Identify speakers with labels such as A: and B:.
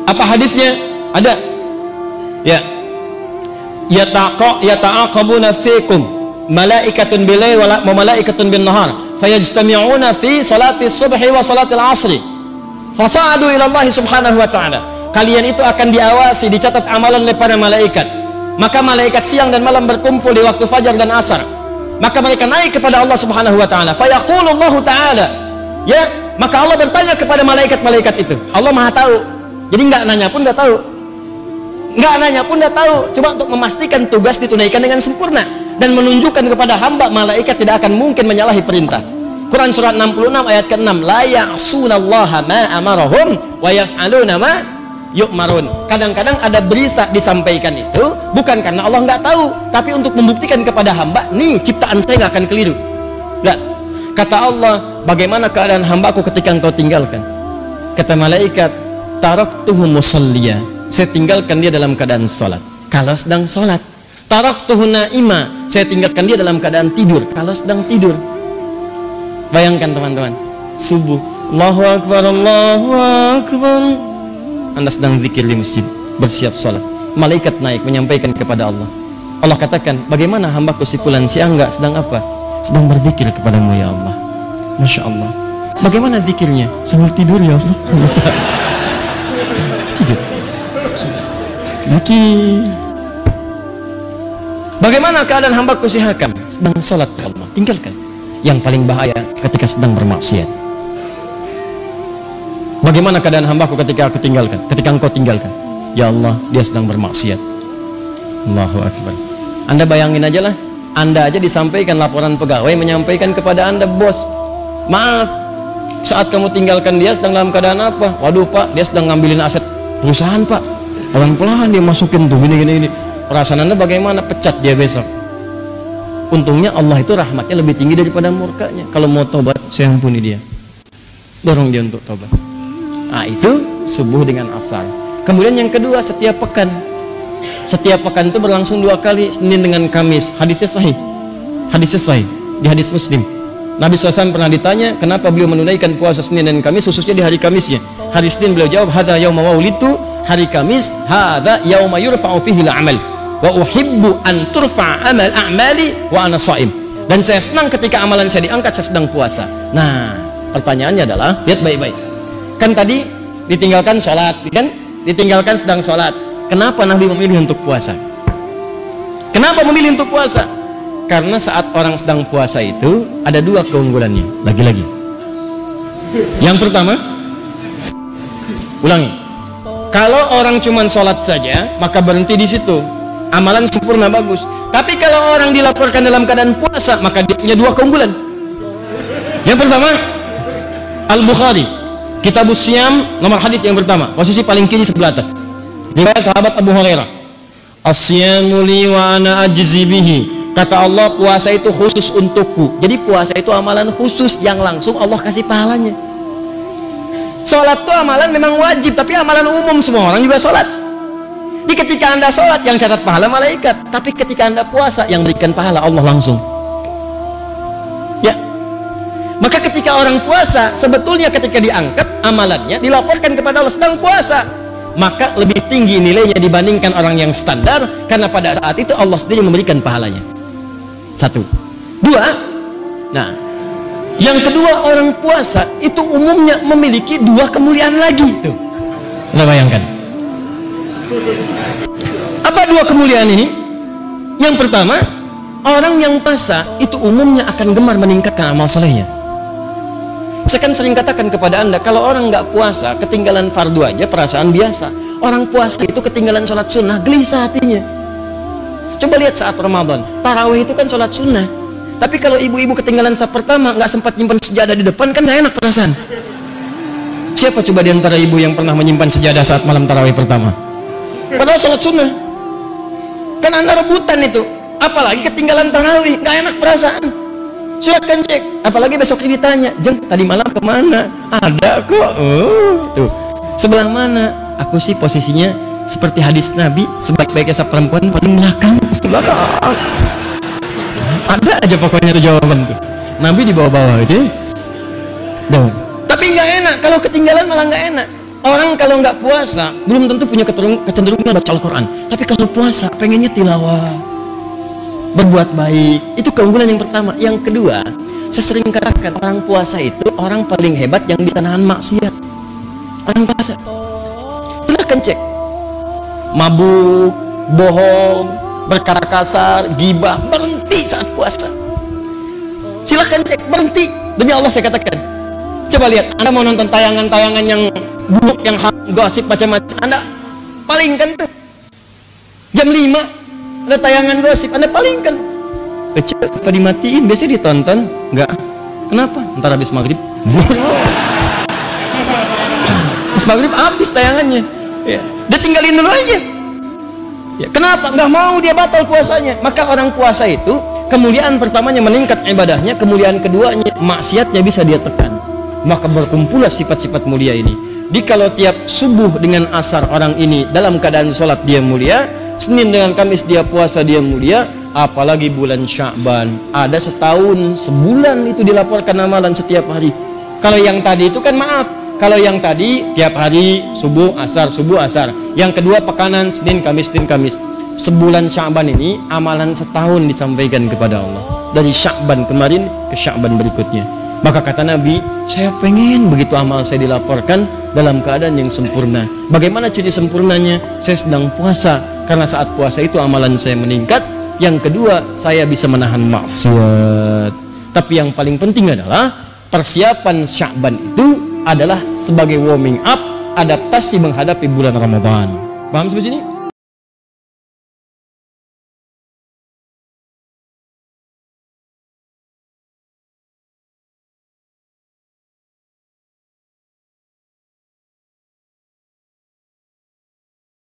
A: Apa hadisnya? Ada. Ya. Yata'aqabuna fikum malaikatun bil-lail wa malaikatun bin-nahar fayajtami'una fi salati subhi wa salati al-'asri fasa'adu ila Allah subhanahu wa ta'ala. Kalian itu akan diawasi, dicatat amalan oleh para malaikat. Maka malaikat siang dan malam berkumpul di waktu fajar dan asar. Maka mereka naik kepada Allah subhanahu wa ta'ala. Fayaqulu Allah ta'ala, ya, maka Allah bertanya kepada malaikat-malaikat itu. Allah maha tahu, jadi nggak nanya pun udah tahu, nggak nanya pun udah tahu. Cuma untuk memastikan tugas ditunaikan dengan sempurna dan menunjukkan kepada hamba malaikat tidak akan mungkin menyalahi perintah. Quran surat 66 ayat ke-6, la ya'sunallaha ma amarahum wa yaf'aluna ma yu'marun. Kadang-kadang ada berita disampaikan itu bukan karena Allah nggak tahu, tapi untuk membuktikan kepada hamba, nih ciptaan saya nggak akan keliru. Jelas. Kata Allah, bagaimana keadaan hambaku ketika engkau tinggalkan? Kata malaikat, taraktuhu musalliya, saya tinggalkan dia dalam keadaan sholat kalau sedang sholat. Taraktuhu naima, saya tinggalkan dia dalam keadaan tidur kalau sedang tidur. Bayangkan teman-teman, subuh, Allahu Akbar, Allahu Akbar, Anda sedang zikir di masjid, bersiap sholat, malaikat naik menyampaikan kepada Allah. Allah katakan, bagaimana hambaku si fulan si Angga sedang apa? Sedang berzikir kepadamu ya Allah. Masya Allah. Bagaimana zikirnya? Sambil tidur ya Allah. Tidur. Zikir. Bagaimana keadaan hambaku si Hakam? Sedang sholat ya Allah. Tinggalkan. Yang paling bahaya ketika sedang bermaksiat. Bagaimana keadaan hambaku ketika aku tinggalkan? Ketika engkau tinggalkan, ya Allah, dia sedang bermaksiat. Allahu Akbar. Anda bayangin aja lah, Anda aja disampaikan laporan pegawai menyampaikan kepada Anda, bos, maaf, saat kamu tinggalkan dia sedang dalam keadaan apa? Waduh Pak, dia sedang ngambilin aset perusahaan Pak. Pelan-pelan dia masukin tuh gini. Perasaan Anda bagaimana? Pecat dia besok. Untungnya Allah itu rahmatnya lebih tinggi daripada murkanya. Kalau mau tobat, saya ampuni dia, dorong dia untuk tobat. Nah, itu subuh dengan asar. Kemudian yang kedua, setiap pekan. Setiap pekan itu berlangsung 2 kali, Senin dengan Kamis. Hadisnya sahih. Hadisnya sahih di hadis Muslim. Nabi SAW pernah ditanya kenapa beliau menunaikan puasa Senin dan Kamis, khususnya di hari Kamisnya. Hari Senin beliau jawab, hadza yauma waulitu. Hari Kamis, hadza yauma yurfa'u fihi al-amal wa uhibbu an turfa'a amal a'mali wa ana sha'im. Dan saya senang ketika amalan saya diangkat, saya sedang puasa. Nah, pertanyaannya adalah, lihat baik-baik. Kan tadi ditinggalkan sholat, kan? Ditinggalkan sedang sholat. Kenapa Nabi memilih untuk puasa? Kenapa memilih untuk puasa? Karena saat orang sedang puasa itu ada 2 keunggulannya. Lagi-lagi. Yang pertama, ulangi. Kalau orang cuma sholat saja, maka berhenti di situ. Amalan sempurna bagus. Tapi kalau orang dilaporkan dalam keadaan puasa, maka dia punya 2 keunggulan. Yang pertama, Al-Bukhari Kitabus Siyam, nomor hadis yang pertama, posisi paling kiri sebelah atas. Riwayat sahabat Abu Hurairah. As-siyamu li wa ana ajzi bihi. Kata Allah, puasa itu khusus untukku. Jadi puasa itu amalan khusus yang langsung Allah kasih pahalanya. Sholat itu amalan memang wajib, tapi amalan umum, semua orang juga sholat. Jadi ketika Anda sholat yang catat pahala malaikat, tapi ketika Anda puasa yang berikan pahala Allah langsung. Ya. Maka ketika orang puasa, sebetulnya ketika diangkat amalannya, dilaporkan kepada Allah sedang puasa, maka lebih tinggi nilainya dibandingkan orang yang standar, karena pada saat itu Allah sendiri memberikan pahalanya. 1. 2. Nah, yang kedua, orang puasa itu umumnya memiliki 2 kemuliaan lagi tuh. Anda bayangkan. Apa 2 kemuliaan ini? Yang pertama, orang yang puasa itu umumnya akan gemar meningkatkan amal solehnya. Saya kan sering katakan kepada Anda, kalau orang nggak puasa, ketinggalan fardu aja perasaan biasa. Orang puasa itu ketinggalan sholat sunnah, gelisah hatinya. Coba lihat saat Ramadan, tarawih itu kan sholat sunnah. Tapi kalau ibu-ibu ketinggalan saf pertama, nggak sempat nyimpan sejadah di depan, kan nggak enak perasaan. Siapa coba di antara ibu yang pernah menyimpan sejadah saat malam tarawih pertama? Padahal sholat sunnah. Kan Anda rebutan itu. Apalagi ketinggalan tarawih, nggak enak perasaan. Silakan cek, apalagi besok ini ditanya, Jeng, tadi malam kemana? Ada kok. Tuh, sebelah mana? Aku sih posisinya seperti hadis Nabi, sebaik-baiknya saf perempuan paling belakang. Ada aja pokoknya tuh jawaban tuh. Nabi di bawah-bawah itu. Tapi nggak enak, kalau ketinggalan malah nggak enak. Orang kalau nggak puasa belum tentu punya kecenderungan baca Al-Quran, tapi kalau puasa pengennya tilawah, berbuat baik. Itu keunggulan yang pertama. Yang kedua, saya sering katakan orang puasa itu orang paling hebat yang bisa nahan maksiat. Orang puasa, silahkan cek, mabuk, bohong, berkata kasar, gibah, berhenti saat puasa. Silahkan cek, berhenti. Demi Allah saya katakan, coba lihat, Anda mau nonton tayangan-tayangan yang buruk, yang gosip macam-macam, Anda palingkan tuh. Jam 5 ada tayangan gosip, Anda palingkan. Cek, apa dimatiin? Biasanya ditonton. Enggak. Kenapa? Ntar habis maghrib. Habis maghrib habis tayangannya. Ya. Dia tinggalin dulu aja. Ya. Kenapa? Nggak mau dia batal puasanya. Maka orang puasa itu kemuliaan pertamanya meningkat ibadahnya, kemuliaan keduanya maksiatnya bisa dia tekan. Maka berkumpullah sifat-sifat mulia ini. Di kalau tiap subuh dengan asar orang ini dalam keadaan sholat dia mulia, Senin dengan Kamis dia puasa dia mulia, apalagi bulan Sya'ban ada setahun sebulan itu dilaporkan amalan setiap hari. Kalau yang tadi itu kan maaf, kalau yang tadi tiap hari subuh asar, yang kedua pekanan Senin Kamis, sebulan Sya'ban ini amalan setahun disampaikan kepada Allah, dari Sya'ban kemarin ke Sya'ban berikutnya. Maka kata Nabi, saya pengen begitu amal saya dilaporkan dalam keadaan yang sempurna. Bagaimana ciri sempurnanya? Saya sedang puasa, karena saat puasa itu amalan saya meningkat. Yang kedua, saya bisa menahan maksiat. Tapi yang paling penting adalah persiapan Sya'ban itu adalah sebagai warming up, adaptasi menghadapi bulan Ramadan. Paham sampai sini?